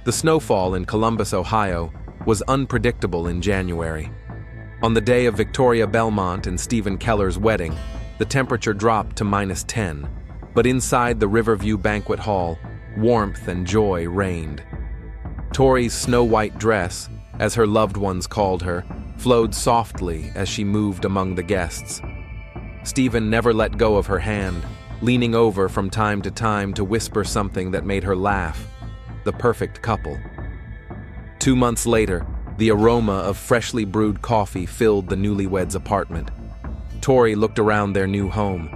The snowfall in Columbus, Ohio, was unpredictable in January. On the day of Victoria Belmont and Stephen Keller's wedding, the temperature dropped to -10, but inside the Riverview Banquet Hall, warmth and joy reigned. Tori's snow-white dress, as her loved ones called her, flowed softly as she moved among the guests. Stephen never let go of her hand, leaning over from time to time to whisper something that made her laugh. The perfect couple. 2 months later, the aroma of freshly brewed coffee filled the newlyweds' apartment. Tori looked around their new home.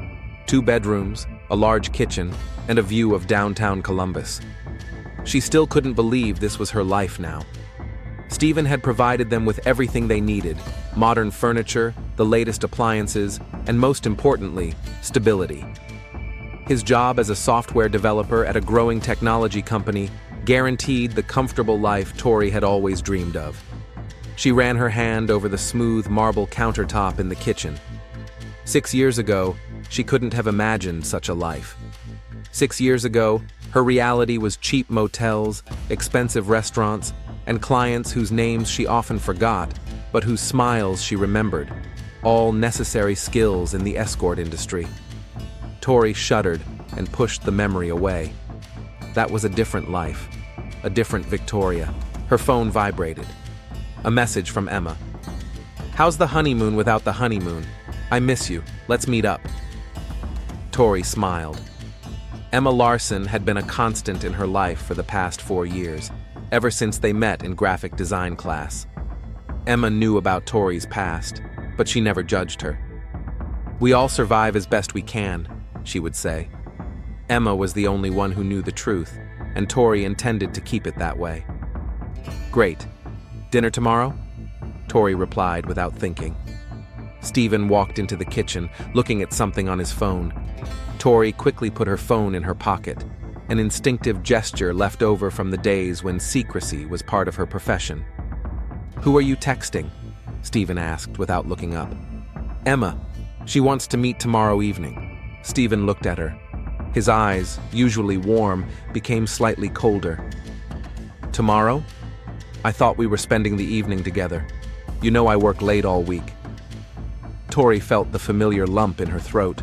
2 bedrooms, a large kitchen, and a view of downtown Columbus. She still couldn't believe this was her life now. Stephen had provided them with everything they needed: modern furniture, the latest appliances, and most importantly, stability. His job as a software developer at a growing technology company guaranteed the comfortable life Tori had always dreamed of. She ran her hand over the smooth marble countertop in the kitchen. 6 years ago, she couldn't have imagined such a life. 6 years ago, her reality was cheap motels, expensive restaurants, and clients whose names she often forgot, but whose smiles she remembered, all necessary skills in the escort industry. Tori shuddered and pushed the memory away. That was a different life, a different Victoria. Her phone vibrated. A message from Emma. "How's the honeymoon without the honeymoon? I miss you. Let's meet up." Tori smiled. Emma Larson had been a constant in her life for the past 4 years, ever since they met in graphic design class. Emma knew about Tori's past, but she never judged her. "We all survive as best we can," she would say. Emma was the only one who knew the truth, and Tori intended to keep it that way. "Great. Dinner tomorrow?" Tori replied without thinking. Stephen walked into the kitchen, looking at something on his phone. Tori quickly put her phone in her pocket, an instinctive gesture left over from the days when secrecy was part of her profession. "Who are you texting?" Stephen asked without looking up. "Emma. She wants to meet tomorrow evening." Stephen looked at her. His eyes, usually warm, became slightly colder. "Tomorrow? I thought we were spending the evening together. You know I work late all week." Tori felt the familiar lump in her throat.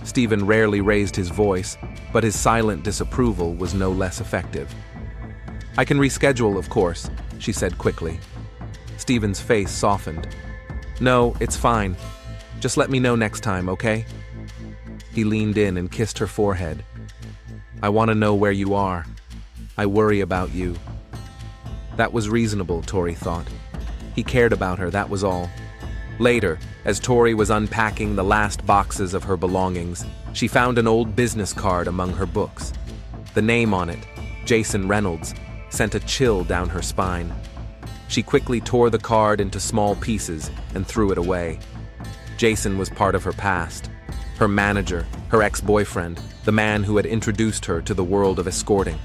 Stephen rarely raised his voice, but his silent disapproval was no less effective. "I can reschedule, of course," she said quickly. Stephen's face softened. "No, it's fine. Just let me know next time, okay?" He leaned in and kissed her forehead. "I want to know where you are. I worry about you." That was reasonable, Tori thought. He cared about her, that was all. Later, as Tori was unpacking the last boxes of her belongings, she found an old business card among her books. The name on it, Jason Reynolds, sent a chill down her spine. She quickly tore the card into small pieces and threw it away. Jason was part of her past. Her manager, her ex-boyfriend, the man who had introduced her to the world of escorting.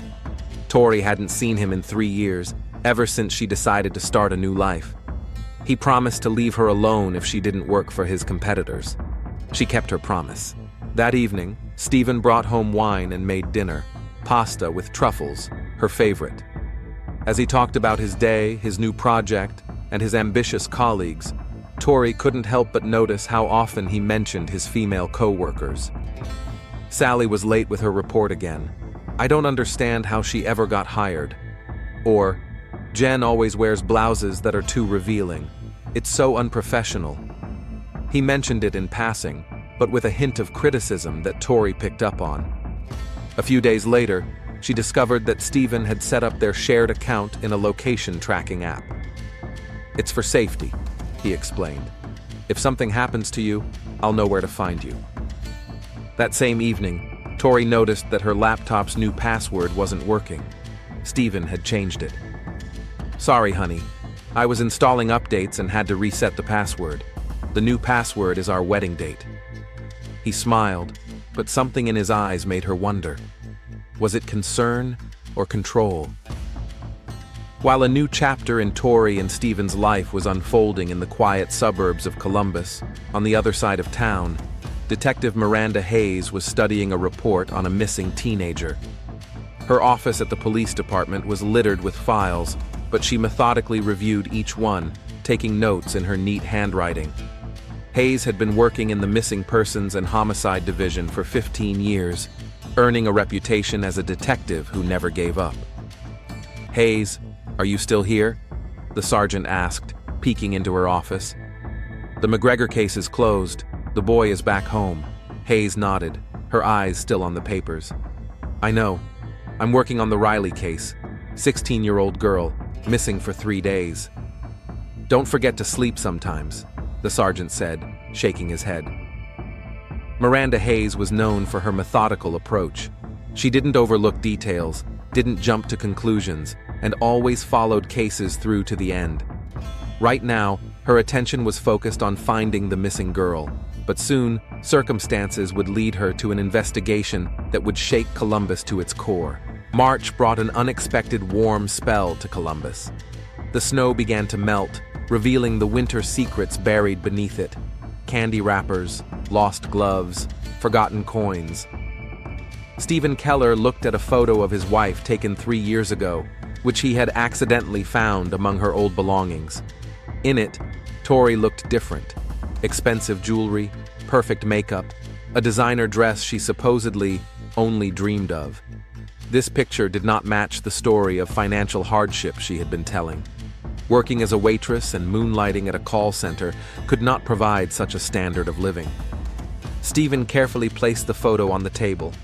Tori hadn't seen him in 3 years, ever since she decided to start a new life. He promised to leave her alone if she didn't work for his competitors. She kept her promise. That evening, Stephen brought home wine and made dinner, pasta with truffles, her favorite. As he talked about his day, his new project, and his ambitious colleagues, Tori couldn't help but notice how often he mentioned his female co-workers. Sally was late with her report again. "I don't understand how she ever got hired." Or, "Jen always wears blouses that are too revealing. It's so unprofessional." He mentioned it in passing, but with a hint of criticism that Tori picked up on. A few days later, she discovered that Stephen had set up their shared account in a location tracking app. "It's for safety," he explained. "If something happens to you, I'll know where to find you." That same evening, Tori noticed that her laptop's new password wasn't working. Stephen had changed it. "Sorry, honey. I was installing updates and had to reset the password. The new password is our wedding date." He smiled, but something in his eyes made her wonder. Was it concern or control? While a new chapter in Tori and Stephen's life was unfolding in the quiet suburbs of Columbus, on the other side of town, Detective Miranda Hayes was studying a report on a missing teenager. Her office at the police department was littered with files, but she methodically reviewed each one, taking notes in her neat handwriting. Hayes had been working in the Missing Persons and Homicide Division for 15 years, earning a reputation as a detective who never gave up. "Hayes, are you still here?" the sergeant asked, peeking into her office. "The McGregor case is closed. The boy is back home." Hayes nodded, her eyes still on the papers. "I know. I'm working on the Riley case. 16-year-old girl, missing for 3 days." "Don't forget to sleep sometimes," the sergeant said, shaking his head. Miranda Hayes was known for her methodical approach. She didn't overlook details, didn't jump to conclusions, and always followed cases through to the end. Right now, her attention was focused on finding the missing girl, but soon, circumstances would lead her to an investigation that would shake Columbus to its core. March brought an unexpected warm spell to Columbus. The snow began to melt, revealing the winter secrets buried beneath it. Candy wrappers, lost gloves, forgotten coins. Stephen Keller looked at a photo of his wife taken 3 years ago, which he had accidentally found among her old belongings. In it, Tori looked different. Expensive jewelry, perfect makeup, a designer dress she supposedly only dreamed of. This picture did not match the story of financial hardship she had been telling. Working as a waitress and moonlighting at a call center could not provide such a standard of living. Stephen carefully placed the photo on the table.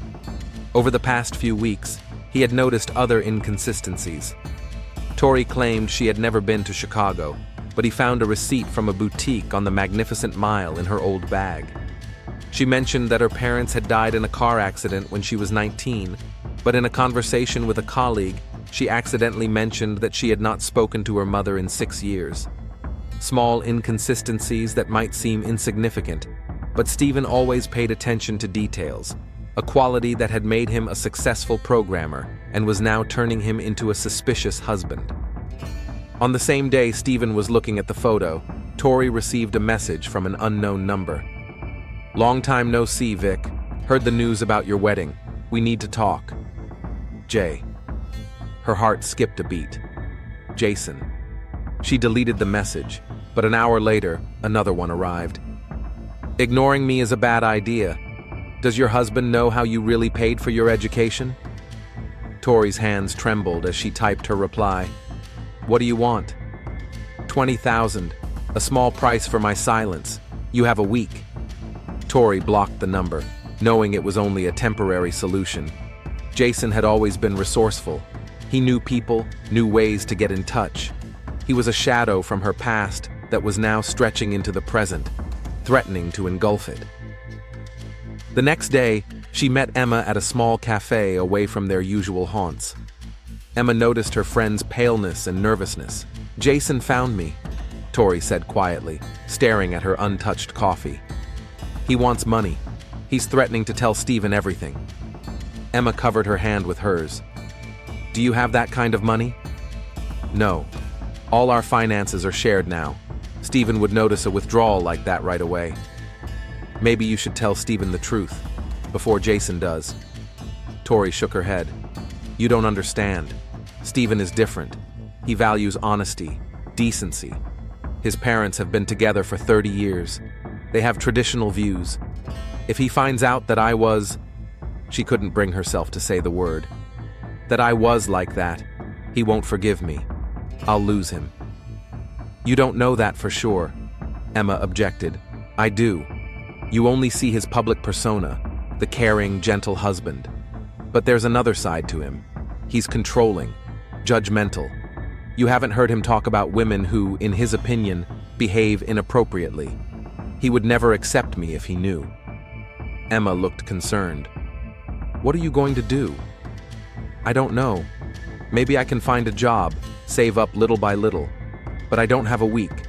Over the past few weeks, he had noticed other inconsistencies. Tori claimed she had never been to Chicago, but he found a receipt from a boutique on the Magnificent Mile in her old bag. She mentioned that her parents had died in a car accident when she was 19, but in a conversation with a colleague, she accidentally mentioned that she had not spoken to her mother in 6 years. Small inconsistencies that might seem insignificant, but Stephen always paid attention to details, a quality that had made him a successful programmer and was now turning him into a suspicious husband. On the same day Stephen was looking at the photo, Tori received a message from an unknown number. "Long time no see, Vic. Heard the news about your wedding. We need to talk. Jay." Her heart skipped a beat. Jason. She deleted the message, but an hour later, another one arrived. "Ignoring me is a bad idea. Does your husband know how you really paid for your education?" Tori's hands trembled as she typed her reply. "What do you want?" "20,000, a small price for my silence. You have a week." Tori blocked the number, knowing it was only a temporary solution. Jason had always been resourceful. He knew people, knew ways to get in touch. He was a shadow from her past that was now stretching into the present, threatening to engulf it. The next day, she met Emma at a small cafe away from their usual haunts. Emma noticed her friend's paleness and nervousness. "Jason found me," Tori said quietly, staring at her untouched coffee. "He wants money. He's threatening to tell Stephen everything." Emma covered her hand with hers. "Do you have that kind of money?" "No. All our finances are shared now. Stephen would notice a withdrawal like that right away." "Maybe you should tell Stephen the truth, before Jason does." Tori shook her head. "You don't understand. Stephen is different. He values honesty, decency. His parents have been together for 30 years. They have traditional views. If he finds out that I was..." She couldn't bring herself to say the word. "That I was like that, he won't forgive me. I'll lose him." "You don't know that for sure," Emma objected. "I do. You only see his public persona, the caring, gentle husband. But there's another side to him. He's controlling, judgmental. You haven't heard him talk about women who, in his opinion, behave inappropriately. He would never accept me if he knew." Emma looked concerned. "What are you going to do?" "I don't know. Maybe I can find a job, save up little by little. But I don't have a week."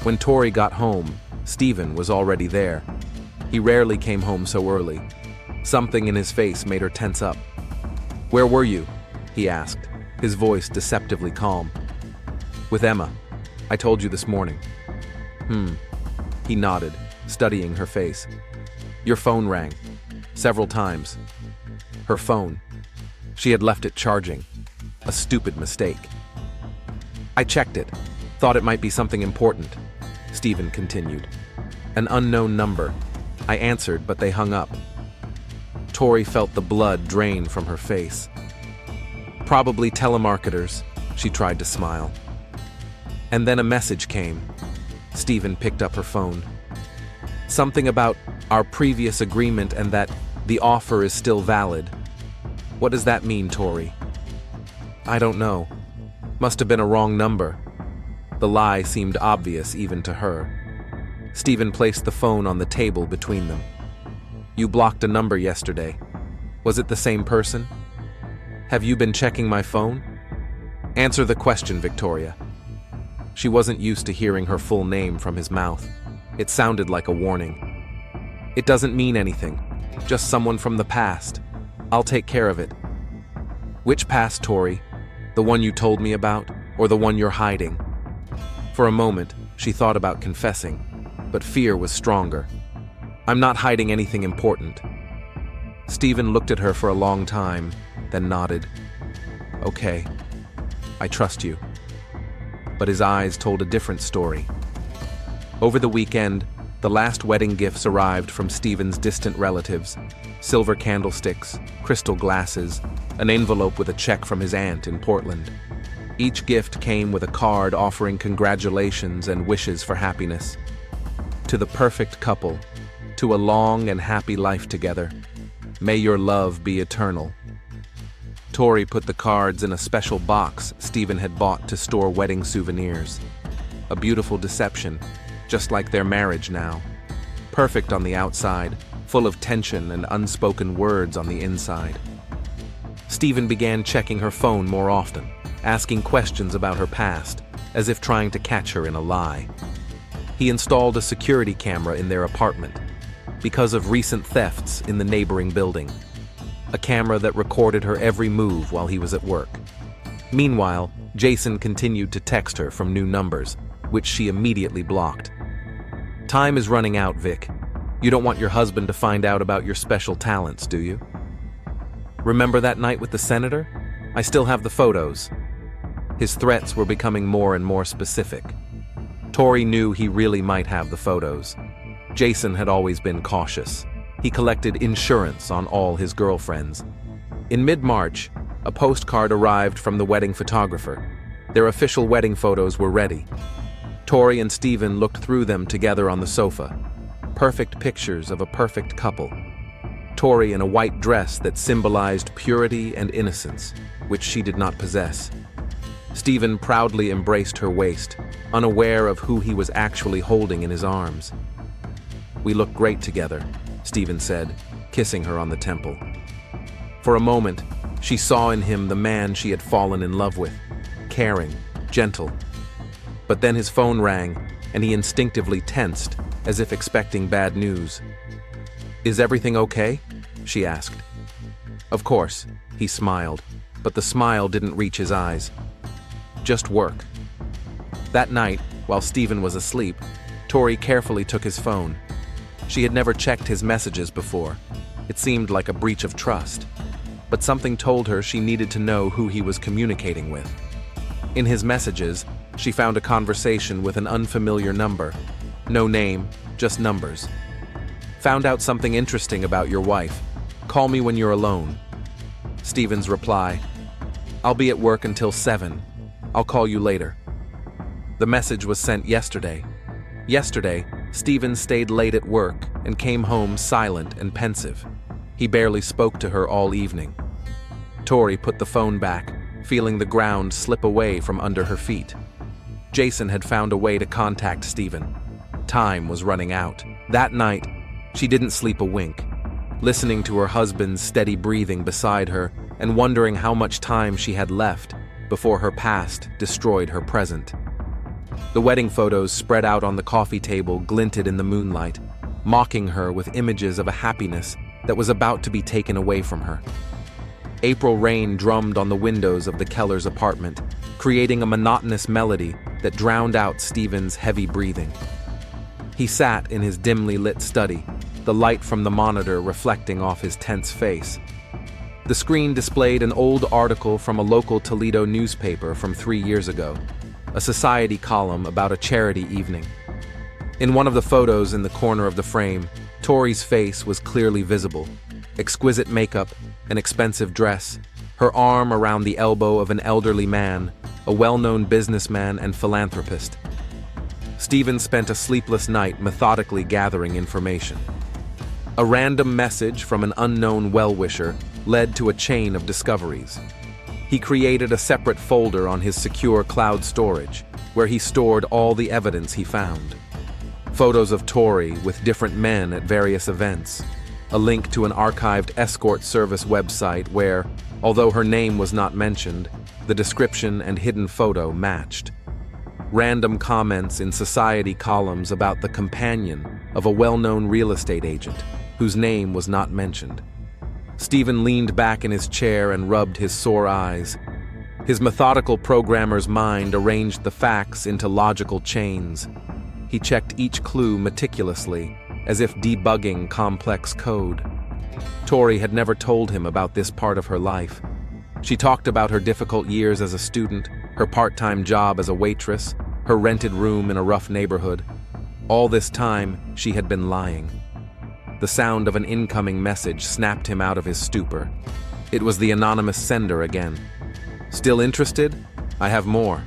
When Tori got home, Stephen was already there. He rarely came home so early. Something in his face made her tense up. "Where were you?" he asked, his voice deceptively calm. "With Emma. I told you this morning." He nodded, studying her face. "Your phone rang. Several times." Her phone. She had left it charging. A stupid mistake. I checked it. Thought it might be something important. Stephen continued. An unknown number. I answered, but they hung up. Tori felt the blood drain from her face. Probably telemarketers. She tried to smile. And then a message came. Stephen picked up her phone. Something about our previous agreement and that the offer is still valid. What does that mean, Tori? I don't know. Must have been a wrong number. The lie seemed obvious even to her. Stephen placed the phone on the table between them. You blocked a number yesterday. Was it the same person? Have you been checking my phone? Answer the question, Victoria. She wasn't used to hearing her full name from his mouth. It sounded like a warning. It doesn't mean anything. Just someone from the past. I'll take care of it. Which past, Tori? The one you told me about, or the one you're hiding? For a moment, she thought about confessing, but fear was stronger. I'm not hiding anything important. Stephen looked at her for a long time, then nodded. Okay, I trust you. But his eyes told a different story. Over the weekend, the last wedding gifts arrived from Stephen's distant relatives. Silver candlesticks, crystal glasses, an envelope with a check from his aunt in Portland. Each gift came with a card offering congratulations and wishes for happiness. To the perfect couple, to a long and happy life together. May your love be eternal. Tori put the cards in a special box Stephen had bought to store wedding souvenirs. A beautiful deception, just like their marriage now. Perfect on the outside, full of tension and unspoken words on the inside. Stephen began checking her phone more often, asking questions about her past, as if trying to catch her in a lie. He installed a security camera in their apartment, because of recent thefts in the neighboring building. A camera that recorded her every move while he was at work. Meanwhile, Jason continued to text her from new numbers, which she immediately blocked. Time is running out, Vic. You don't want your husband to find out about your special talents, do you? Remember that night with the senator? I still have the photos. His threats were becoming more and more specific. Tori knew he really might have the photos. Jason had always been cautious. He collected insurance on all his girlfriends. In mid-March, a postcard arrived from the wedding photographer. Their official wedding photos were ready. Tori and Stephen looked through them together on the sofa. Perfect pictures of a perfect couple. Tori in a white dress that symbolized purity and innocence, which she did not possess. Stephen proudly embraced her waist, unaware of who he was actually holding in his arms. We look great together, Stephen said, kissing her on the temple. For a moment, she saw in him the man she had fallen in love with, caring, gentle. But then his phone rang, and he instinctively tensed, as if expecting bad news. Is everything okay? She asked. Of course, he smiled, but the smile didn't reach his eyes. Just work. That night, while Stephen was asleep, Tori carefully took his phone. She had never checked his messages before. It seemed like a breach of trust. But something told her she needed to know who he was communicating with. In his messages, she found a conversation with an unfamiliar number. No name, just numbers. Found out something interesting about your wife. Call me when you're alone. Stephen's reply, I'll be at work until 7. I'll call you later. The message was sent yesterday. Yesterday, Stephen stayed late at work and came home silent and pensive. He barely spoke to her all evening. Tori put the phone back, feeling the ground slip away from under her feet. Jason had found a way to contact Stephen. Time was running out. That night, she didn't sleep a wink, listening to her husband's steady breathing beside her and wondering how much time she had left before her past destroyed her present. The wedding photos spread out on the coffee table glinted in the moonlight, mocking her with images of a happiness that was about to be taken away from her. April rain drummed on the windows of the Kellers' apartment, creating a monotonous melody that drowned out Stephen's heavy breathing. He sat in his dimly lit study, the light from the monitor reflecting off his tense face. The screen displayed an old article from a local Toledo newspaper from 3 years ago, a society column about a charity evening. In one of the photos in the corner of the frame, Tori's face was clearly visible. Exquisite makeup, an expensive dress, her arm around the elbow of an elderly man, a well-known businessman and philanthropist. Stephen spent a sleepless night methodically gathering information. A random message from an unknown well-wisher led to a chain of discoveries. He created a separate folder on his secure cloud storage, where he stored all the evidence he found. Photos of Tori with different men at various events, a link to an archived escort service website where, although her name was not mentioned, the description and hidden photo matched. Random comments in society columns about the companion of a well-known real estate agent, whose name was not mentioned. Stephen leaned back in his chair and rubbed his sore eyes. His methodical programmer's mind arranged the facts into logical chains. He checked each clue meticulously, as if debugging complex code. Tori had never told him about this part of her life. She talked about her difficult years as a student, her part-time job as a waitress, her rented room in a rough neighborhood. All this time, she had been lying. The sound of an incoming message snapped him out of his stupor. It was the anonymous sender again. "Still interested? I have more."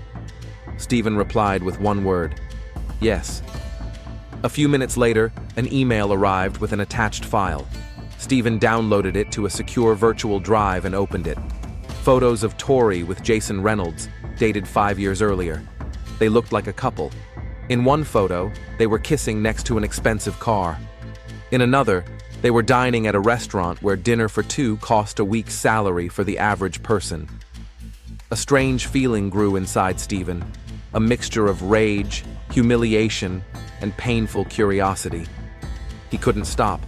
Stephen replied with one word: "Yes." A few minutes later, an email arrived with an attached file. Stephen downloaded it to a secure virtual drive and opened it. Photos of Tori with Jason Reynolds, dated 5 years earlier. They looked like a couple. In one photo, they were kissing next to an expensive car. In another, they were dining at a restaurant where dinner for two cost a week's salary for the average person. A strange feeling grew inside Stephen, a mixture of rage, humiliation, and painful curiosity. He couldn't stop.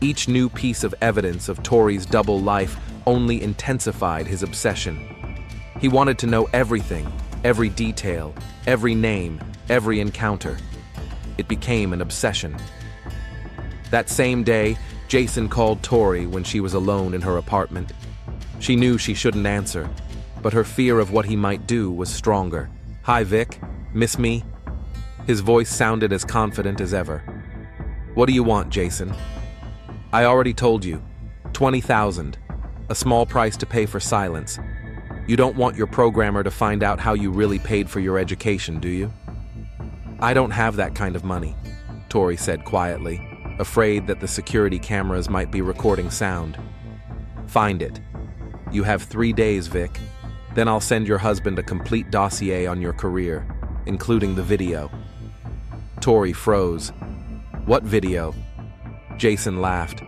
Each new piece of evidence of Tori's double life only intensified his obsession. He wanted to know everything, every detail, every name, every encounter. It became an obsession. That same day, Jason called Tori when she was alone in her apartment. She knew she shouldn't answer, but her fear of what he might do was stronger. "Hi, Vic. Miss me?" His voice sounded as confident as ever. "What do you want, Jason?" "I already told you. 20,000. A small price to pay for silence. You don't want your programmer to find out how you really paid for your education, do you?" "I don't have that kind of money," Tori said quietly, afraid that the security cameras might be recording sound. "Find it. You have 3 days, Vic. Then I'll send your husband a complete dossier on your career, including the video." Tori froze. "What video?" Jason laughed.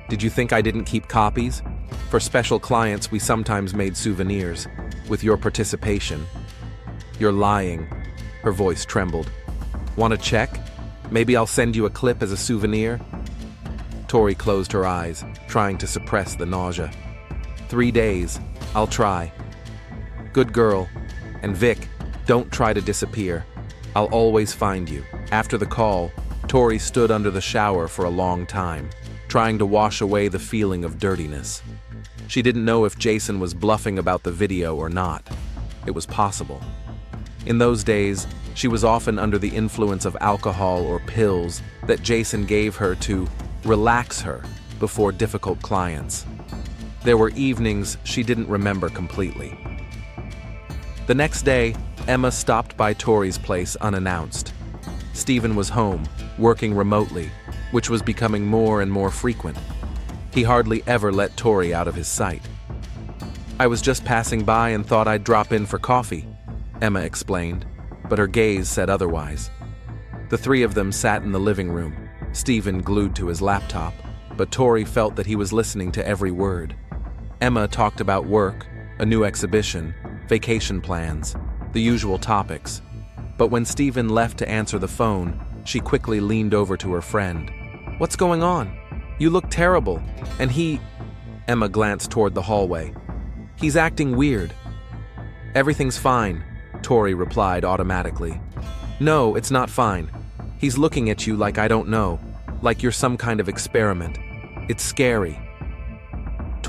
"Did you think I didn't keep copies? For special clients, we sometimes made souvenirs, with your participation." "You're lying." Her voice trembled. "Want to check? Maybe I'll send you a clip as a souvenir?" Tori closed her eyes, trying to suppress the nausea. 3 days. I'll try." "Good girl. And Vic, don't try to disappear. I'll always find you." After the call, Tori stood under the shower for a long time, trying to wash away the feeling of dirtiness. She didn't know if Jason was bluffing about the video or not. It was possible. In those days, she was often under the influence of alcohol or pills that Jason gave her to relax her before difficult clients. There were evenings she didn't remember completely. The next day, Emma stopped by Tori's place unannounced. Stephen was home, working remotely, which was becoming more and more frequent. He hardly ever let Tori out of his sight. "I was just passing by and thought I'd drop in for coffee," Emma explained, but her gaze said otherwise. The three of them sat in the living room, Stephen glued to his laptop, but Tori felt that he was listening to every word. Emma talked about work, a new exhibition, vacation plans, the usual topics. But when Stephen left to answer the phone, she quickly leaned over to her friend. "What's going on? You look terrible. And he..." Emma glanced toward the hallway. "He's acting weird." "Everything's fine," Tori replied automatically. "No, it's not fine. He's looking at you like I don't know, like you're some kind of experiment. It's scary."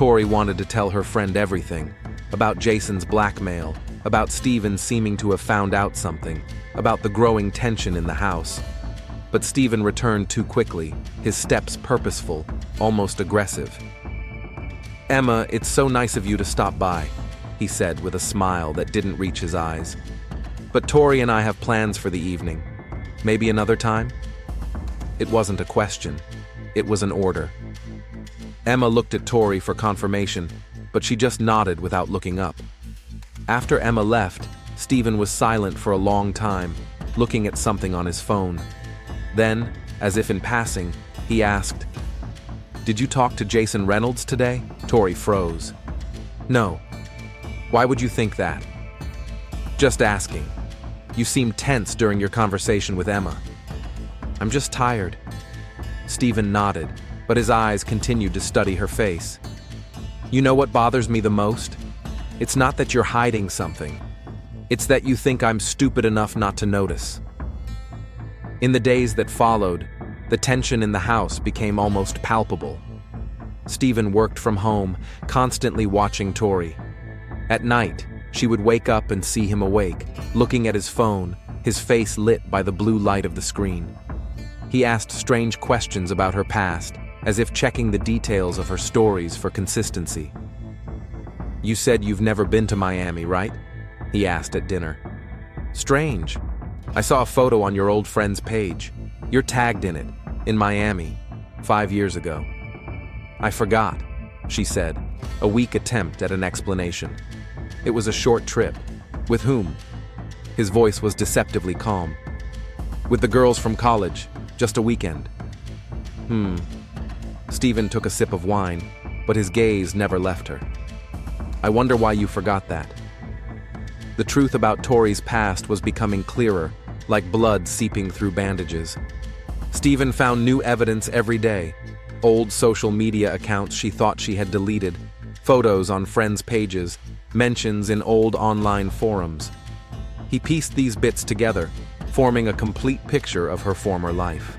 Tori wanted to tell her friend everything, about Jason's blackmail, about Steven seeming to have found out something, about the growing tension in the house. But Steven returned too quickly, his steps purposeful, almost aggressive. "Emma, it's so nice of you to stop by," he said with a smile that didn't reach his eyes. "But Tori and I have plans for the evening. Maybe another time?" It wasn't a question. It was an order. Emma looked at Tori for confirmation, but she just nodded without looking up. After Emma left, Steven was silent for a long time, looking at something on his phone. Then, as if in passing, he asked, "Did you talk to Jason Reynolds today?" Tori froze. "No. Why would you think that?" "Just asking. You seemed tense during your conversation with Emma." "I'm just tired." Steven nodded, but his eyes continued to study her face. "You know what bothers me the most? It's not that you're hiding something. It's that you think I'm stupid enough not to notice." In the days that followed, the tension in the house became almost palpable. Steven worked from home, constantly watching Tori. At night, she would wake up and see him awake, looking at his phone, his face lit by the blue light of the screen. He asked strange questions about her past, as if checking the details of her stories for consistency. "You said you've never been to Miami, right?" he asked at dinner. "Strange. I saw a photo on your old friend's page. You're tagged in it, in Miami, 5 years ago." "I forgot," she said, a weak attempt at an explanation. "It was a short trip. With whom?" His voice was deceptively calm. "With the girls from college, just a weekend." Steven took a sip of wine, but his gaze never left her. "I wonder why you forgot that." The truth about Tori's past was becoming clearer, like blood seeping through bandages. Steven found new evidence every day. Old social media accounts she thought she had deleted, photos on friends' pages, mentions in old online forums. He pieced these bits together, forming a complete picture of her former life.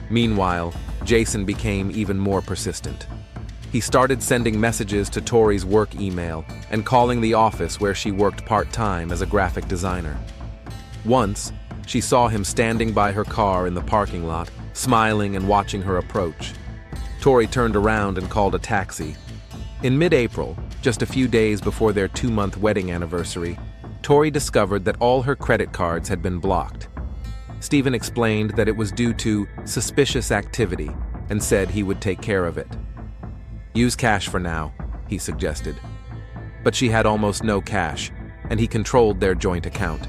Meanwhile, Jason became even more persistent. He started sending messages to Tori's work email and calling the office where she worked part-time as a graphic designer. Once, she saw him standing by her car in the parking lot, smiling and watching her approach. Tori turned around and called a taxi. In mid-April, just a few days before their 2-month wedding anniversary, Tori discovered that all her credit cards had been blocked. Steven explained that it was due to suspicious activity and said he would take care of it. "Use cash for now," he suggested. But she had almost no cash, and he controlled their joint account.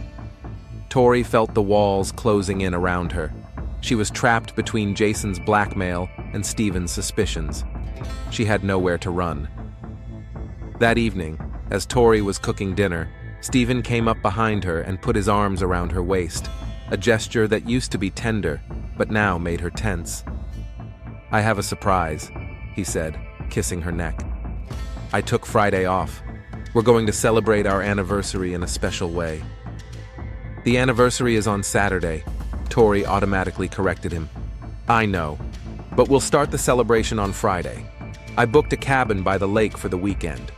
Tori felt the walls closing in around her. She was trapped between Jason's blackmail and Steven's suspicions. She had nowhere to run. That evening, as Tori was cooking dinner, Steven came up behind her and put his arms around her waist, a gesture that used to be tender, but now made her tense. "I have a surprise," he said, kissing her neck. "I took Friday off. We're going to celebrate our anniversary in a special way." "The anniversary is on Saturday," Tori automatically corrected him. "I know, but we'll start the celebration on Friday. I booked a cabin by the lake for the weekend.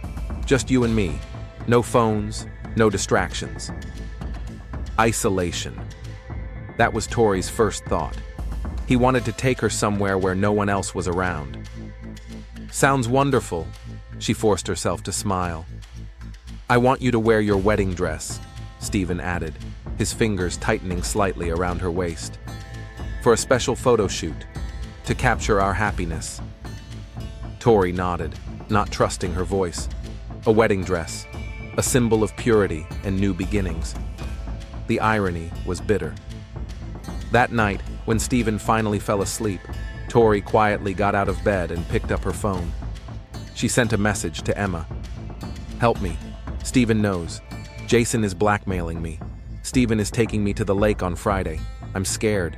Just you and me. No phones, no distractions." Isolation. That was Tori's first thought. He wanted to take her somewhere where no one else was around. "Sounds wonderful," she forced herself to smile. "I want you to wear your wedding dress," Steven added, his fingers tightening slightly around her waist. "For a special photo shoot, to capture our happiness." Tori nodded, not trusting her voice. A wedding dress, a symbol of purity and new beginnings. The irony was bitter. That night, when Steven finally fell asleep, Tori quietly got out of bed and picked up her phone. She sent a message to Emma. "Help me. Steven knows. Jason is blackmailing me. Steven is taking me to the lake on Friday. I'm scared."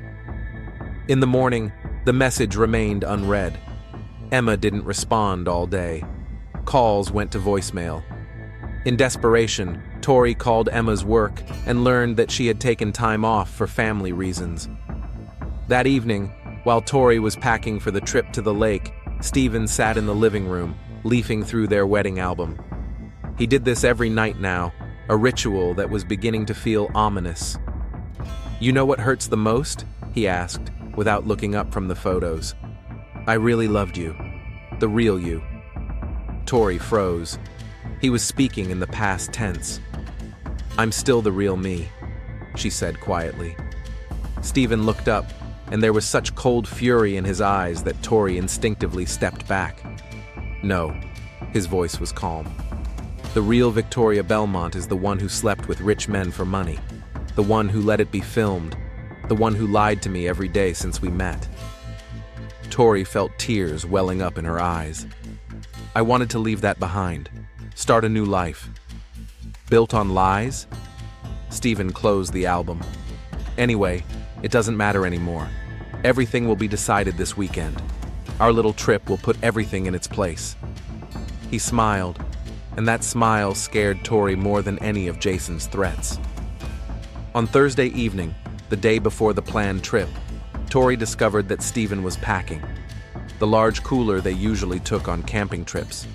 In the morning, the message remained unread. Emma didn't respond all day. Calls went to voicemail. In desperation, Tori called Emma's work and learned that she had taken time off for family reasons. That evening, while Tori was packing for the trip to the lake, Steven sat in the living room, leafing through their wedding album. He did this every night now, a ritual that was beginning to feel ominous. "You know what hurts the most?" he asked, without looking up from the photos. "I really loved you. The real you." Tori froze. He was speaking in the past tense. "I'm still the real me," she said quietly. Stephen looked up, and there was such cold fury in his eyes that Tori instinctively stepped back. "No," his voice was calm. "The real Victoria Belmont is the one who slept with rich men for money, the one who let it be filmed, the one who lied to me every day since we met." Tori felt tears welling up in her eyes. "I wanted to leave that behind, start a new life." "Built on lies?" Stephen closed the album. "Anyway, it doesn't matter anymore. Everything will be decided this weekend. Our little trip will put everything in its place." He smiled, and that smile scared Tori more than any of Jason's threats. On Thursday evening, the day before the planned trip, Tori discovered that Stephen was packing. The large cooler they usually took on camping trips.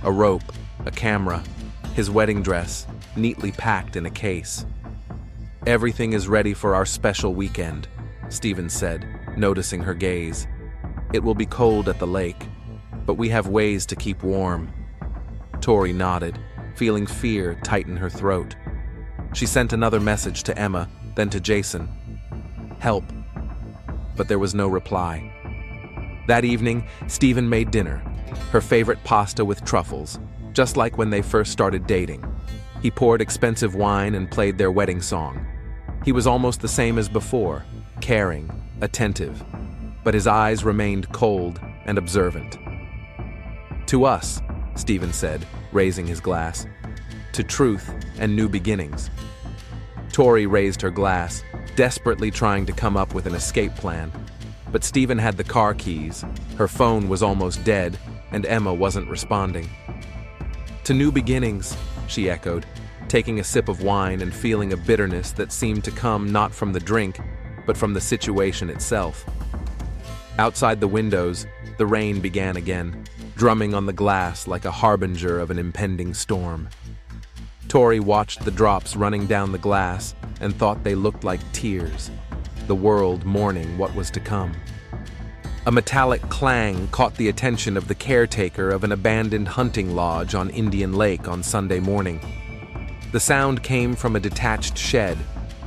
A rope, a camera, his wedding dress, neatly packed in a case. "Everything is ready for our special weekend," Stephen said, noticing her gaze. "It will be cold at the lake, but we have ways to keep warm." Tori nodded, feeling fear tighten her throat. She sent another message to Emma, then to Jason. "Help." But there was no reply. That evening, Stephen made dinner, her favorite pasta with truffles, just like when they first started dating. He poured expensive wine and played their wedding song. He was almost the same as before, caring, attentive, but his eyes remained cold and observant. "To us," Stephen said, raising his glass. "To truth and new beginnings." Tori raised her glass, desperately trying to come up with an escape plan. But Stephen had the car keys, her phone was almost dead, and Emma wasn't responding. "To new beginnings," she echoed, taking a sip of wine and feeling a bitterness that seemed to come not from the drink, but from the situation itself. Outside the windows, the rain began again, drumming on the glass like a harbinger of an impending storm. Tori watched the drops running down the glass and thought they looked like tears, the world mourning what was to come. A metallic clang caught the attention of the caretaker of an abandoned hunting lodge on Indian Lake on Sunday morning. The sound came from a detached shed,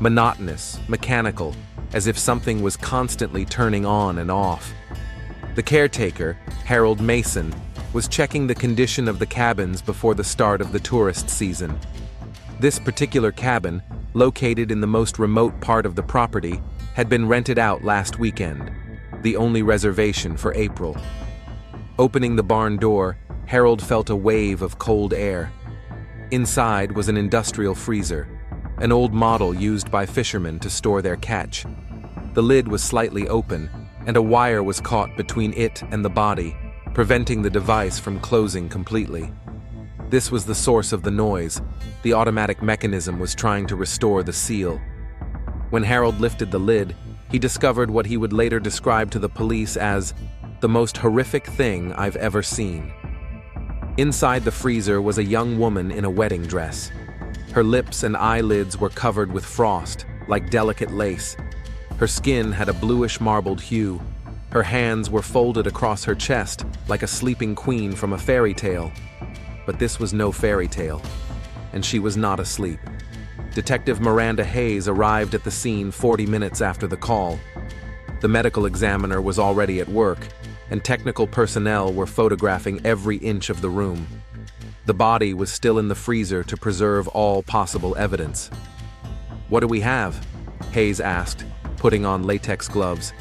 monotonous, mechanical, as if something was constantly turning on and off. The caretaker, Harold Mason, was checking the condition of the cabins before the start of the tourist season. This particular cabin, located in the most remote part of the property, had been rented out last weekend, the only reservation for April. Opening the barn door, Harold felt a wave of cold air. Inside was an industrial freezer, an old model used by fishermen to store their catch. The lid was slightly open, and a wire was caught between it and the body, preventing the device from closing completely. This was the source of the noise. The automatic mechanism was trying to restore the seal. When Harold lifted the lid, he discovered what he would later describe to the police as the most horrific thing I've ever seen. Inside the freezer was a young woman in a wedding dress. Her lips and eyelids were covered with frost, like delicate lace. Her skin had a bluish marbled hue. Her hands were folded across her chest, like a sleeping queen from a fairy tale. But this was no fairy tale, and she was not asleep. Detective Miranda Hayes arrived at the scene 40 minutes after the call. The medical examiner was already at work, and technical personnel were photographing every inch of the room. The body was still in the freezer to preserve all possible evidence. "What do we have?" Hayes asked, putting on latex gloves.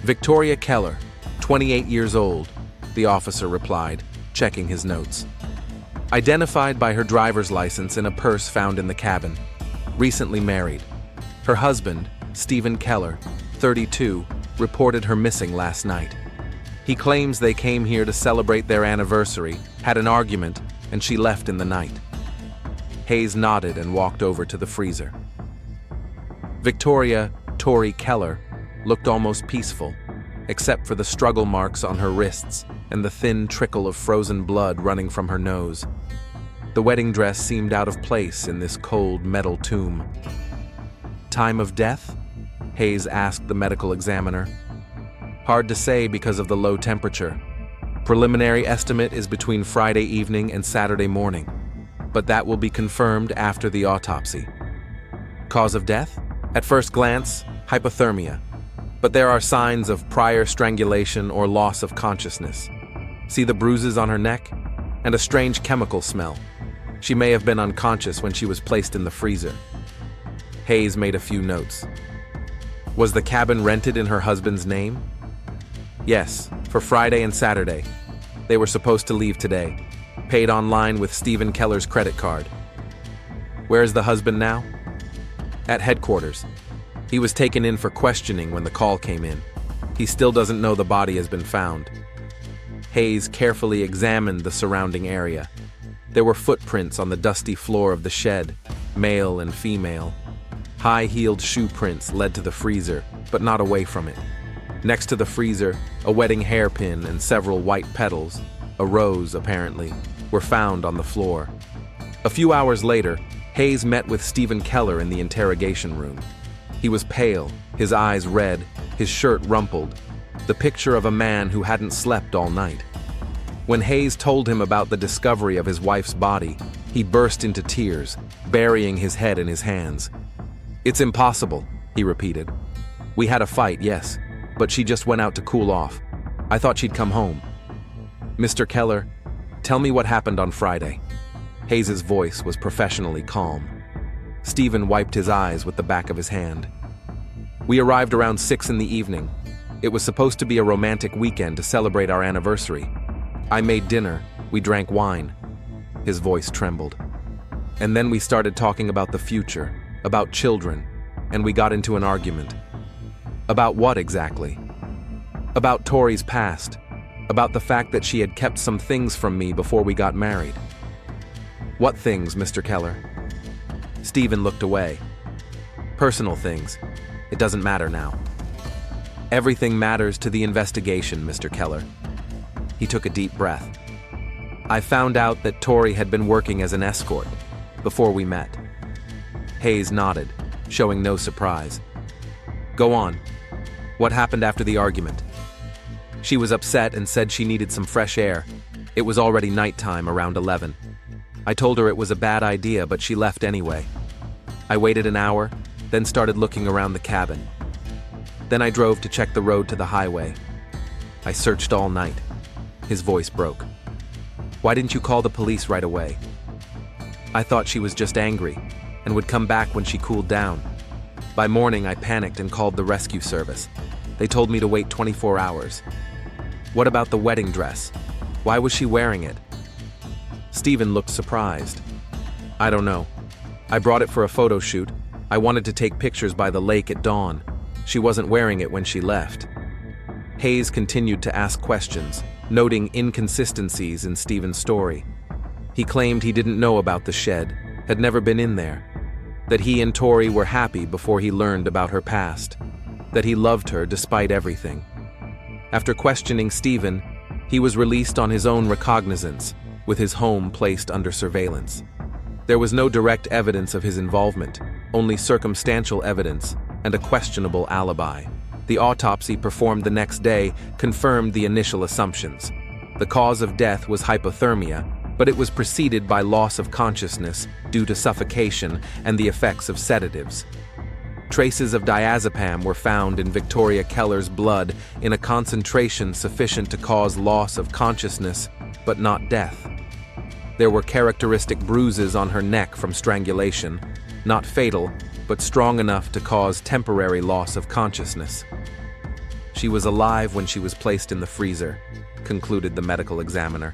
"Victoria Keller, 28 years old," the officer replied, checking his notes. "Identified by her driver's license in a purse found in the cabin. Recently married. Her husband, Stephen Keller, 32, reported her missing last night. He claims they came here to celebrate their anniversary, had an argument, and she left in the night." Hayes nodded and walked over to the freezer. Victoria Tori Keller looked almost peaceful, except for the struggle marks on her wrists and the thin trickle of frozen blood running from her nose. The wedding dress seemed out of place in this cold metal tomb. Time of death? Hayes asked the medical examiner. Hard to say because of the low temperature. Preliminary estimate is between Friday evening and Saturday morning, but that will be confirmed after the autopsy. Cause of death? At first glance, hypothermia, but there are signs of prior strangulation or loss of consciousness. See the bruises on her neck? And a strange chemical smell. She may have been unconscious when she was placed in the freezer. Hayes made a few notes. Was the cabin rented in her husband's name? Yes, for Friday and Saturday. They were supposed to leave today. Paid online with Stephen Keller's credit card. Where is the husband now? At headquarters. He was taken in for questioning when the call came in. He still doesn't know the body has been found. Hayes carefully examined the surrounding area. There were footprints on the dusty floor of the shed, male and female. High-heeled shoe prints led to the freezer, but not away from it. Next to the freezer, a wedding hairpin and several white petals, a rose apparently, were found on the floor. A few hours later, Hayes met with Stephen Keller in the interrogation room. He was pale, his eyes red, his shirt rumpled, the picture of a man who hadn't slept all night. When Hayes told him about the discovery of his wife's body, he burst into tears, burying his head in his hands. "It's impossible," he repeated. "We had a fight, yes, but she just went out to cool off. I thought she'd come home." "Mr. Keller, tell me what happened on Friday." Hayes's voice was professionally calm. Stephen wiped his eyes with the back of his hand. "We arrived around 6 in the evening. It was supposed to be a romantic weekend to celebrate our anniversary. I made dinner, we drank wine." His voice trembled. "And then we started talking about the future, about children, and we got into an argument." "About what exactly?" "About Tori's past, about the fact that she had kept some things from me before we got married." "What things, Mr. Keller?" Stephen looked away. "Personal things. It doesn't matter now." "Everything matters to the investigation, Mr. Keller." He took a deep breath. "I found out that Tori had been working as an escort before we met." Hayes nodded, showing no surprise. "Go on. What happened after the argument?" "She was upset and said she needed some fresh air. It was already nighttime, around 11. I told her it was a bad idea, but she left anyway. I waited an hour, then started looking around the cabin. Then I drove to check the road to the highway. I searched all night." His voice broke. "Why didn't you call the police right away?" "I thought she was just angry and would come back when she cooled down. By morning, I panicked and called the rescue service. They told me to wait 24 hours. "What about the wedding dress? Why was she wearing it?" Stephen looked surprised. "I don't know. I brought it for a photo shoot. I wanted to take pictures by the lake at dawn. She wasn't wearing it when she left." Hayes continued to ask questions, noting inconsistencies in Stephen's story. He claimed he didn't know about the shed, had never been in there, that he and Tori were happy before he learned about her past, that he loved her despite everything. After questioning Stephen, he was released on his own recognizance, with his home placed under surveillance. There was no direct evidence of his involvement, only circumstantial evidence and a questionable alibi. The autopsy performed the next day confirmed the initial assumptions. The cause of death was hypothermia, but it was preceded by loss of consciousness due to suffocation and the effects of sedatives. Traces of diazepam were found in Victoria Keller's blood in a concentration sufficient to cause loss of consciousness, but not death. There were characteristic bruises on her neck from strangulation, not fatal, but strong enough to cause temporary loss of consciousness. She was alive when she was placed in the freezer, concluded the medical examiner,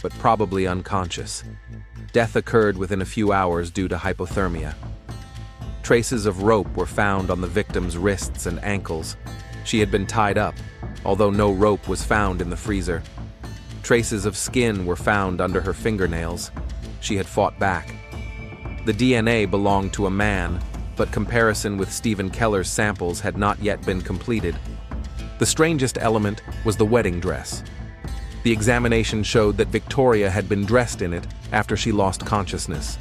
but probably unconscious. Death occurred within a few hours due to hypothermia. Traces of rope were found on the victim's wrists and ankles. She had been tied up, although no rope was found in the freezer. Traces of skin were found under her fingernails. She had fought back. The DNA belonged to a man, but comparison with Stephen Keller's samples had not yet been completed. The strangest element was the wedding dress. The examination showed that Victoria had been dressed in it after she lost consciousness.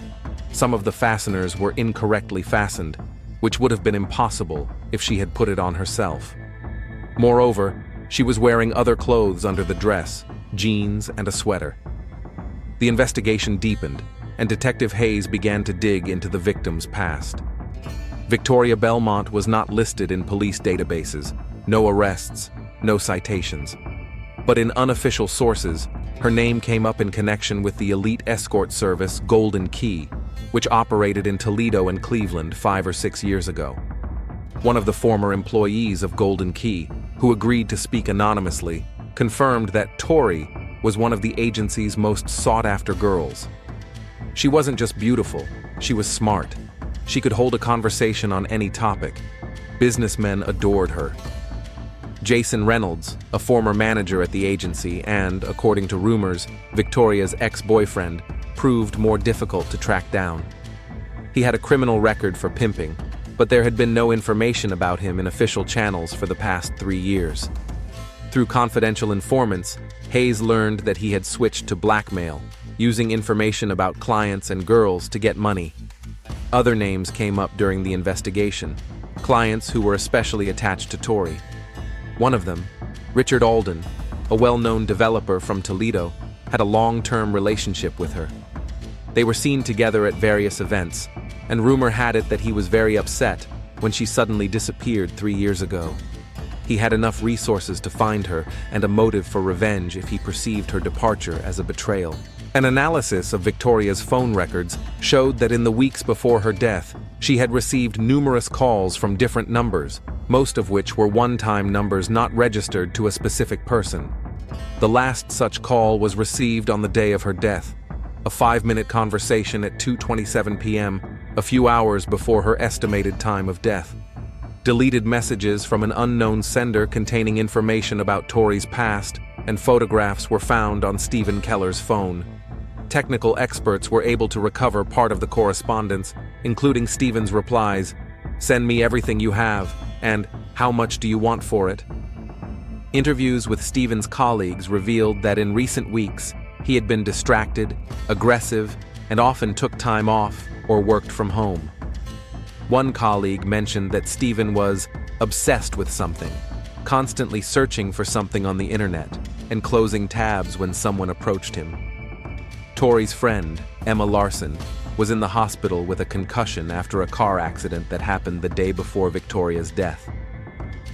Some of the fasteners were incorrectly fastened, which would have been impossible if she had put it on herself. Moreover, she was wearing other clothes under the dress, jeans and a sweater. The investigation deepened, and Detective Hayes began to dig into the victim's past. Victoria Belmont was not listed in police databases, no arrests, no citations. But in unofficial sources, her name came up in connection with the elite escort service Golden Key, which operated in Toledo and Cleveland 5 or 6 years ago. One of the former employees of Golden Key, who agreed to speak anonymously, confirmed that Tori was one of the agency's most sought-after girls. She wasn't just beautiful, she was smart. She could hold a conversation on any topic. Businessmen adored her. Jason Reynolds, a former manager at the agency and, according to rumors, Victoria's ex-boyfriend, proved more difficult to track down. He had a criminal record for pimping, but there had been no information about him in official channels for the past 3 years. Through confidential informants, Hayes learned that he had switched to blackmail, using information about clients and girls to get money. Other names came up during the investigation, clients who were especially attached to Tori. One of them, Richard Alden, a well-known developer from Toledo, had a long-term relationship with her. They were seen together at various events, and rumor had it that he was very upset when she suddenly disappeared 3 years ago. He had enough resources to find her and a motive for revenge if he perceived her departure as a betrayal. An analysis of Victoria's phone records showed that in the weeks before her death, she had received numerous calls from different numbers, most of which were one-time numbers not registered to a specific person. The last such call was received on the day of her death, a 5-minute conversation at 2:27 p.m., a few hours before her estimated time of death. Deleted messages from an unknown sender containing information about Tori's past and photographs were found on Stephen Keller's phone. Technical experts were able to recover part of the correspondence, including Stephen's replies, "Send me everything you have," and "How much do you want for it?" Interviews with Stephen's colleagues revealed that in recent weeks, he had been distracted, aggressive, and often took time off or worked from home. One colleague mentioned that Stephen was obsessed with something, constantly searching for something on the internet and closing tabs when someone approached him. Tori's friend, Emma Larson, was in the hospital with a concussion after a car accident that happened the day before Victoria's death.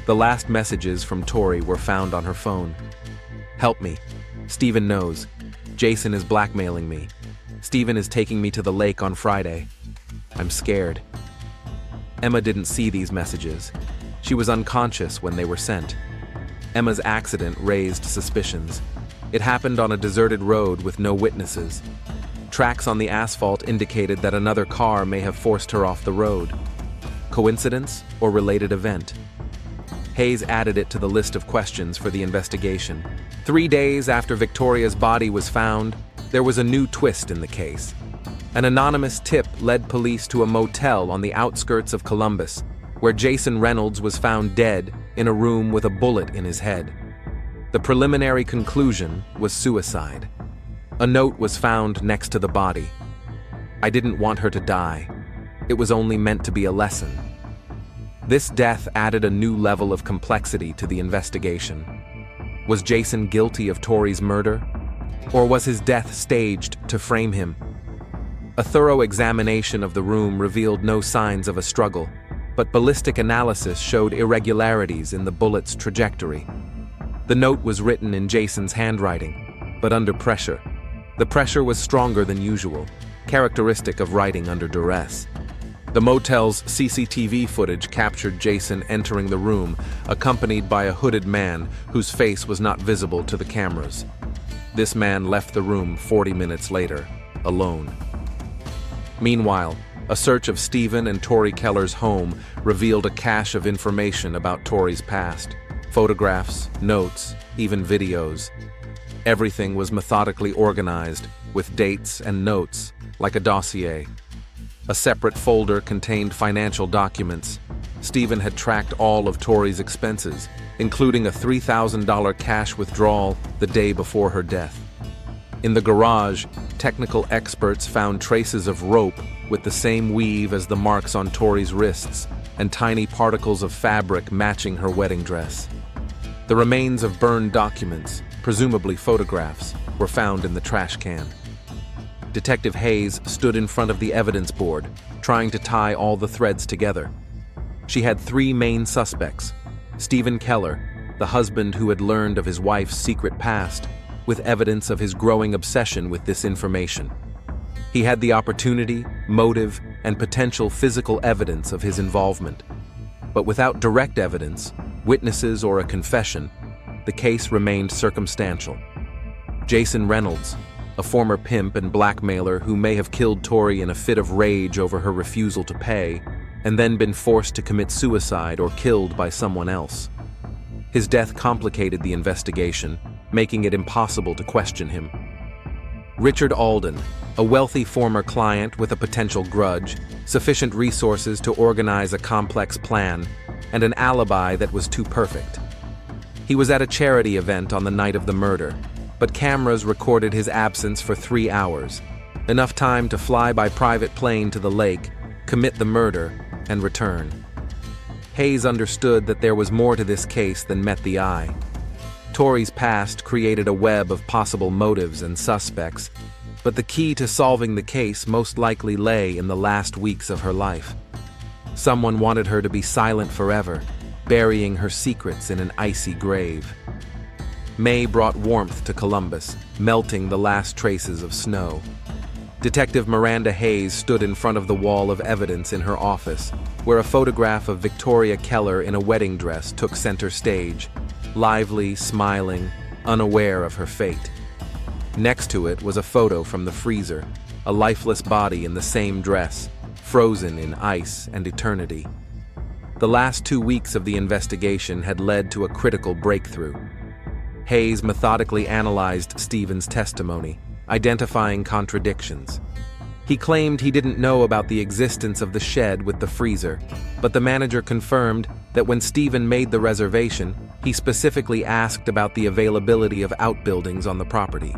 The last messages from Tori were found on her phone. "Help me. Stephen knows. Jason is blackmailing me. Stephen is taking me to the lake on Friday. I'm scared." Emma didn't see these messages. She was unconscious when they were sent. Emma's accident raised suspicions. It happened on a deserted road with no witnesses. Tracks on the asphalt indicated that another car may have forced her off the road. Coincidence or related event? Hayes added it to the list of questions for the investigation. 3 days after Victoria's body was found, there was a new twist in the case. An anonymous tip led police to a motel on the outskirts of Columbus, where Jason Reynolds was found dead in a room with a bullet in his head. The preliminary conclusion was suicide. A note was found next to the body. "I didn't want her to die. It was only meant to be a lesson." This death added a new level of complexity to the investigation. Was Jason guilty of Tori's murder? Or was his death staged to frame him? A thorough examination of the room revealed no signs of a struggle, but ballistic analysis showed irregularities in the bullet's trajectory. The note was written in Jason's handwriting, but under pressure. The pressure was stronger than usual, characteristic of writing under duress. The motel's CCTV footage captured Jason entering the room, accompanied by a hooded man whose face was not visible to the cameras. This man left the room 40 minutes later, alone. Meanwhile, a search of Stephen and Tori Keller's home revealed a cache of information about Tori's past. Photographs, notes, even videos. Everything was methodically organized, with dates and notes, like a dossier. A separate folder contained financial documents. Stephen had tracked all of Tori's expenses, including a $3,000 cash withdrawal the day before her death. In the garage, technical experts found traces of rope with the same weave as the marks on Tori's wrists and tiny particles of fabric matching her wedding dress. The remains of burned documents, presumably photographs, were found in the trash can. Detective Hayes stood in front of the evidence board, trying to tie all the threads together. She had three main suspects: Stephen Keller, the husband who had learned of his wife's secret past, with evidence of his growing obsession with this information. He had the opportunity, motive, and potential physical evidence of his involvement. But without direct evidence, witnesses, or a confession, the case remained circumstantial. Jason Reynolds, a former pimp and blackmailer who may have killed Tori in a fit of rage over her refusal to pay, and then been forced to commit suicide or killed by someone else. His death complicated the investigation, making it impossible to question him. Richard Alden, a wealthy former client with a potential grudge, sufficient resources to organize a complex plan, and an alibi that was too perfect. He was at a charity event on the night of the murder, but cameras recorded his absence for 3 hours, enough time to fly by private plane to the lake, commit the murder, and return. Hayes understood that there was more to this case than met the eye. Tori's past created a web of possible motives and suspects, but the key to solving the case most likely lay in the last weeks of her life. Someone wanted her to be silent forever, burying her secrets in an icy grave. May brought warmth to Columbus, melting the last traces of snow. Detective Miranda Hayes stood in front of the wall of evidence in her office, where a photograph of Victoria Keller in a wedding dress took center stage, lively, smiling, unaware of her fate. Next to it was a photo from the freezer, a lifeless body in the same dress, frozen in ice and eternity. The last 2 weeks of the investigation had led to a critical breakthrough. Hayes methodically analyzed Stephen's testimony, identifying contradictions. He claimed he didn't know about the existence of the shed with the freezer, but the manager confirmed that when Stephen made the reservation, he specifically asked about the availability of outbuildings on the property.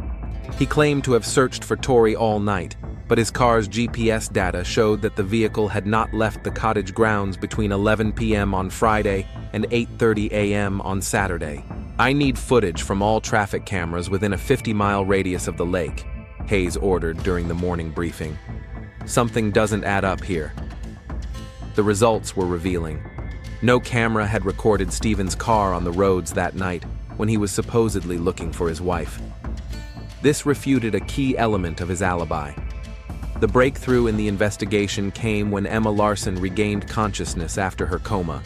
He claimed to have searched for Tori all night, but his car's GPS data showed that the vehicle had not left the cottage grounds between 11 p.m. on Friday and 8:30 a.m. on Saturday. "I need footage from all traffic cameras within a 50-mile radius of the lake," Hayes ordered during the morning briefing. "Something doesn't add up here." The results were revealing. No camera had recorded Stephen's car on the roads that night when he was supposedly looking for his wife. This refuted a key element of his alibi. The breakthrough in the investigation came when Emma Larson regained consciousness after her coma.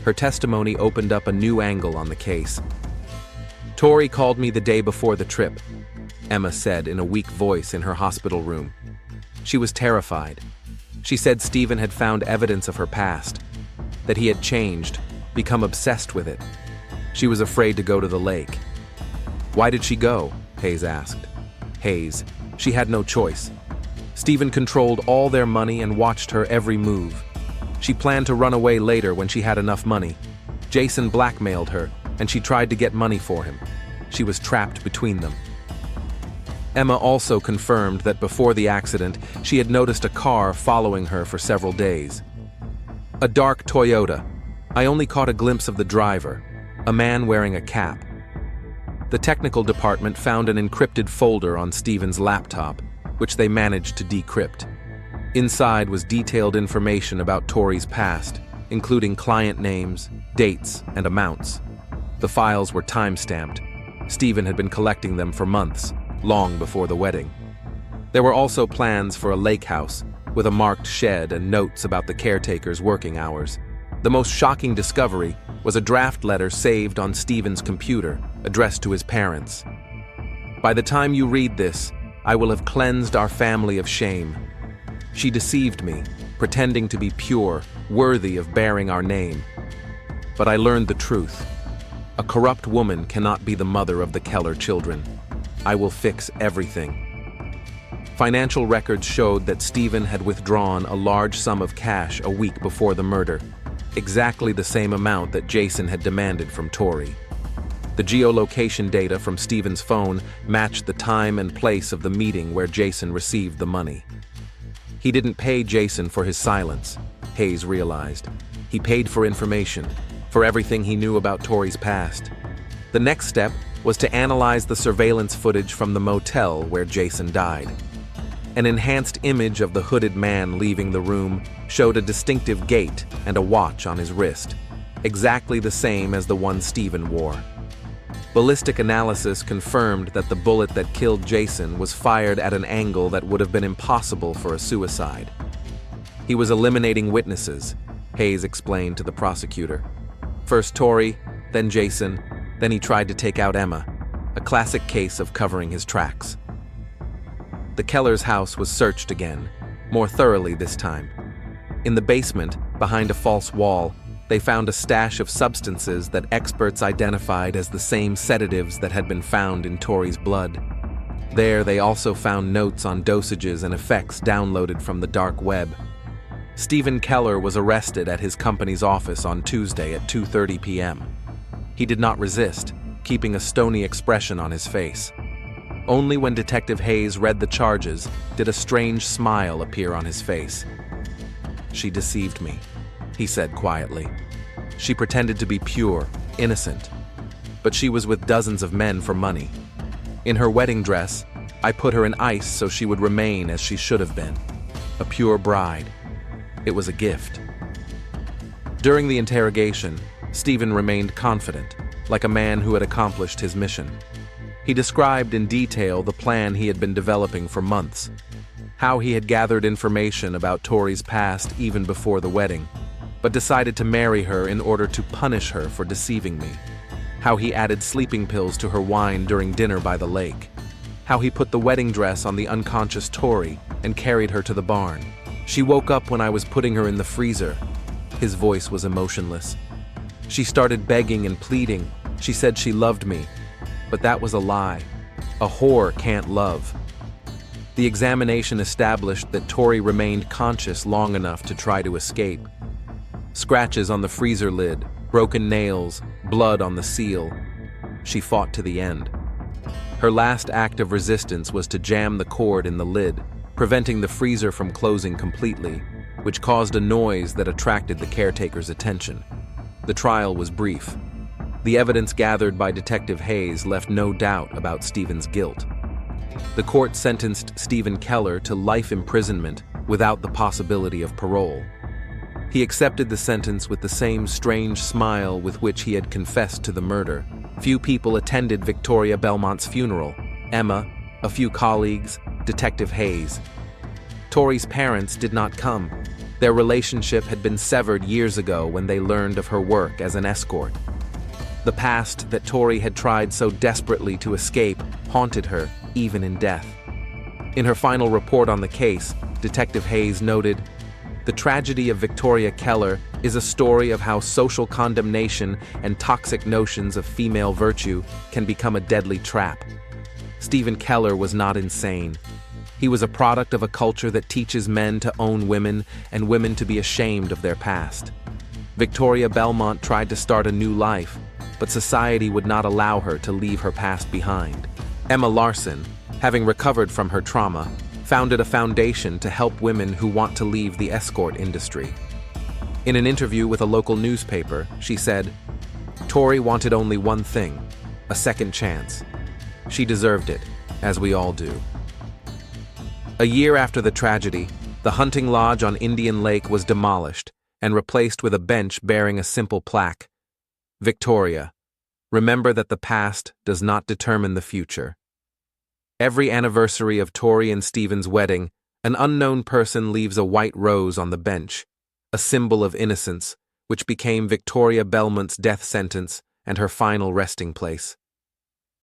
Her testimony opened up a new angle on the case. "Tori called me the day before the trip," Emma said in a weak voice in her hospital room. She was terrified. She said Stephen had found evidence of her past, that he had changed, become obsessed with it. She was afraid to go to the lake. "Why did she go?" Hayes asked. Hayes, "She had no choice. Stephen controlled all their money and watched her every move. She planned to run away later when she had enough money. Jason blackmailed her, and she tried to get money for him. She was trapped between them." Emma also confirmed that before the accident, she had noticed a car following her for several days. "A dark Toyota. I only caught a glimpse of the driver, a man wearing a cap." The technical department found an encrypted folder on Stephen's laptop, which they managed to decrypt. Inside was detailed information about Tori's past, including client names, dates, and amounts. The files were time-stamped. Stephen had been collecting them for months, long before the wedding. There were also plans for a lake house, with a marked shed and notes about the caretaker's working hours. The most shocking discovery was a draft letter saved on Stephen's computer, addressed to his parents. "By the time you read this, I will have cleansed our family of shame. She deceived me, pretending to be pure, worthy of bearing our name. But I learned the truth. A corrupt woman cannot be the mother of the Keller children. I will fix everything." Financial records showed that Stephen had withdrawn a large sum of cash a week before the murder. exactly the same amount that Jason had demanded from Tori. The geolocation data from Stephen's phone matched the time and place of the meeting where Jason received the money. He didn't pay Jason for his silence, Hayes realized. He paid for information, for everything he knew about Tori's past. The next step was to analyze the surveillance footage from the motel where Jason died. An enhanced image of the hooded man leaving the room showed a distinctive gait and a watch on his wrist, exactly the same as the one Stephen wore. Ballistic analysis confirmed that the bullet that killed Jason was fired at an angle that would have been impossible for a suicide. He was eliminating witnesses, Hayes explained to the prosecutor. First Tori, then Jason, then he tried to take out Emma, a classic case of covering his tracks. The Kellers' house was searched again, more thoroughly this time. In the basement, behind a false wall, they found a stash of substances that experts identified as the same sedatives that had been found in Tori's blood. There, they also found notes on dosages and effects downloaded from the dark web. Stephen Keller was arrested at his company's office on Tuesday at 2:30 p.m. He did not resist, keeping a stony expression on his face. Only when Detective Hayes read the charges did a strange smile appear on his face. "She deceived me," he said quietly. "She pretended to be pure, innocent. But she was with dozens of men for money. In her wedding dress, I put her in ice so she would remain as she should have been. A pure bride. It was a gift." During the interrogation, Stephen remained confident, like a man who had accomplished his mission. He described in detail the plan he had been developing for months, how he had gathered information about Tori's past even before the wedding, but decided to marry her in order to punish her for deceiving me, how he added sleeping pills to her wine during dinner by the lake, how he put the wedding dress on the unconscious Tori and carried her to the barn. "She woke up when I was putting her in the freezer." His voice was emotionless. "She started begging and pleading. She said she loved me. But that was a lie. A whore can't love." The examination established that Tori remained conscious long enough to try to escape. Scratches on the freezer lid, broken nails, blood on the seal. She fought to the end. Her last act of resistance was to jam the cord in the lid, preventing the freezer from closing completely, which caused a noise that attracted the caretaker's attention. The trial was brief. The evidence gathered by Detective Hayes left no doubt about Stephen's guilt. The court sentenced Stephen Keller to life imprisonment without the possibility of parole. He accepted the sentence with the same strange smile with which he had confessed to the murder. Few people attended Victoria Belmont's funeral: Emma, a few colleagues, Detective Hayes. Tori's parents did not come. Their relationship had been severed years ago when they learned of her work as an escort. The past that Tori had tried so desperately to escape haunted her, even in death. In her final report on the case, Detective Hayes noted, "The tragedy of Victoria Keller is a story of how social condemnation and toxic notions of female virtue can become a deadly trap. Stephen Keller was not insane. He was a product of a culture that teaches men to own women and women to be ashamed of their past. Victoria Belmont tried to start a new life, but society would not allow her to leave her past behind. Emma Larson, having recovered from her trauma, founded a foundation to help women who want to leave the escort industry. In an interview with a local newspaper, she said, "Tori wanted only one thing, a second chance. She deserved it, as we all do." A year after the tragedy, the hunting lodge on Indian Lake was demolished and replaced with a bench bearing a simple plaque. "Victoria, remember that the past does not determine the future." Every anniversary of Tori and Stephen's wedding, an unknown person leaves a white rose on the bench, a symbol of innocence, which became Victoria Belmont's death sentence and her final resting place.